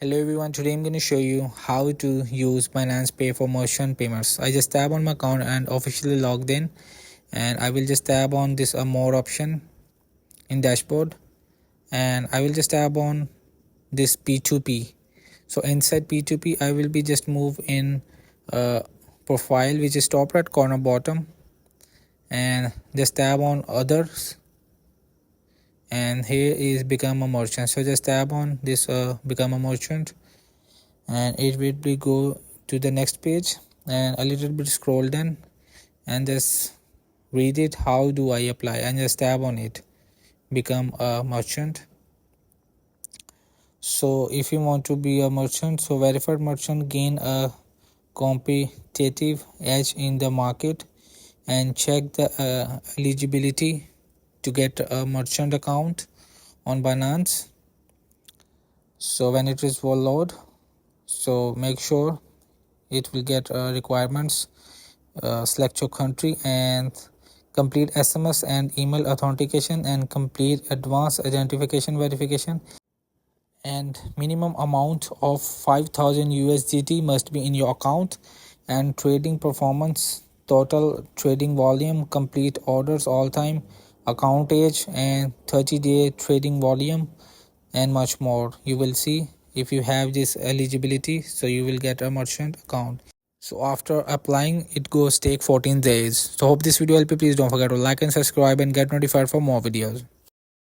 Hello everyone, today I'm going to show you how to use Binance Pay for merchant payments. I just tap on my account and officially logged in, and I will just tap on this more option in dashboard, and I will just tap on this P2P. So inside P2P I will be just move in profile, which is top right corner bottom, and just tap on others, and here is become a merchant. So just tap on this become a merchant, and it will be go to the next page, and a little bit scroll down and just read it. How do I apply? And just tap on it, become a merchant. So if you want to be a merchant, so verified merchant gain a competitive edge in the market, and check the eligibility to get a merchant account on Binance. So when it is will load, so make sure it will get requirements. Select your country and complete SMS and email authentication and complete advanced identification verification, and minimum amount of 5,000 USDT must be in your account, and trading performance, total trading volume, complete orders all time, account age, and 30-day trading volume, and much more. You will see if you have this eligibility, so you will get a merchant account. So after applying, it goes take 14 days. So hope this video helped you. Please don't forget to like and subscribe and get notified for more videos.